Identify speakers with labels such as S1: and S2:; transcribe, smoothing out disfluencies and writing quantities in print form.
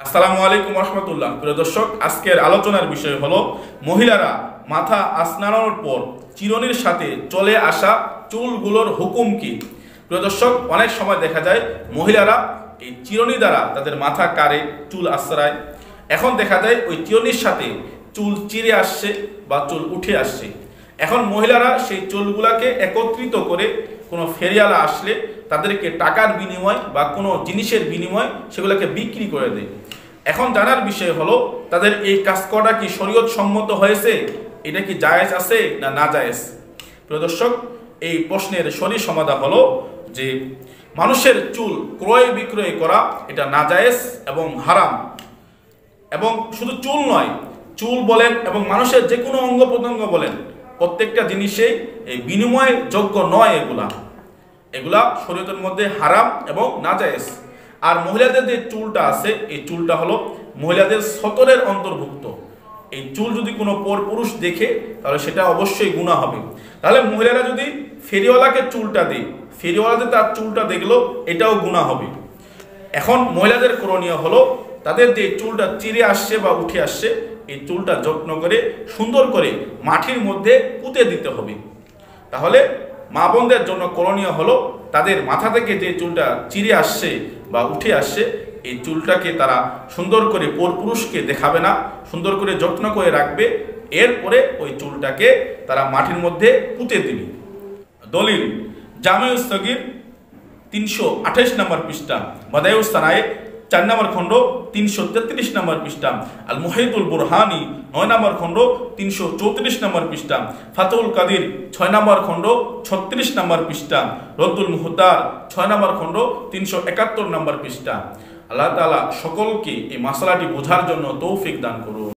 S1: আসসালামু আলাইকুম রহমতুল্লাহ। প্রিয় দর্শক, আজকের আলোচনার বিষয় হলো মহিলারা মাথা আসনানোর পর চিরুনির সাথে চলে আসা চুলগুলোর হুকুম কি। প্রিয় দর্শক, অনেক সময় দেখা যায় মহিলারা এই চিরুনি দ্বারা তাদের মাথা কাড়ে, চুল আশ্রায়। এখন দেখা যায় ওই চিরুনির সাথে চুল চিরে আসছে বা চুল উঠে আসছে। এখন মহিলারা সেই চুলগুলাকে একত্রিত করে কোনো ফেরিয়ালা আসলে তাদেরকে টাকার বিনিময় বা কোনো জিনিসের বিনিময় সেগুলোকে বিক্রি করে দেয়। এখন জানার বিষয় হলো তাদের এই কাজ করা কি শরীয়ত সম্মত হয়েছে, এটা কি জায়েজ আছে না না জায়েজ। প্রিয় দর্শক, এই প্রশ্নের সঠিক সমাধান হলো যে মানুষের চুল ক্রয় বিক্রয় করা এটা নাজায়েজ এবং হারাম। এবং শুধু চুল নয়, চুল বলেন এবং মানুষের যে কোনো অঙ্গ প্রত্যঙ্গ বলেন, প্রত্যেকটা জিনিসেই এই বিনিময় যোগ্য নয়। এগুলা শরীয়তের মধ্যে হারাম এবং নাজায়েজ। আর মহিলাদের যে চুলটা আছে, এই চুলটা হলো মহিলাদের সতরের অন্তর্ভুক্ত। এই চুল যদি কোনো পরপুরুষ দেখে তাহলে সেটা অবশ্যই গুনাহ হবে। তাহলে মহিলারা যদি ফেরিওয়ালাকে চুলটা দেয়, ফেরিওয়ালাতে তার চুলটা দেখলো, এটাও গুনাহ হবে। এখন মহিলাদের করণীয় হলো তাদের যে চুলটা চিরে আসছে বা উঠে আসছে, এই চুলটা যত্ন করে সুন্দর করে মাটির মধ্যে পুঁতে দিতে হবে। তাহলে মা বোনদের জন্য করণীয় হলো তাদের মাথা থেকে যে চুলটা চিরে আসছে বা উঠে আসছে, এই চুলটাকে তারা সুন্দর করে পরপুরুষকে দেখাবে না, সুন্দর করে যত্ন করে রাখবে। এরপরে ওই চুলটাকে তারা মাটির মধ্যে পুঁতে দিবে। দলিল জামিউস সগীর 328 নম্বর পৃষ্ঠা, বাদায়ুস সানায়ে 4 নম্বর খণ্ড 333 নম্বর পৃষ্ঠা, আল মুহিতুল বুরহানি 9 নম্বর খণ্ড 334 নম্বর পৃষ্ঠা, ফাতুল কাদির 6 নম্বর খণ্ড 36 নম্বর পৃষ্ঠা, রদ্দুল মুহতার 6 নম্বর খণ্ড 371 নম্বর পৃষ্ঠা। আল্লাহ তাআলা সকলকে এই মাসলাটি বোঝার জন্য তৌফিক দান করুন।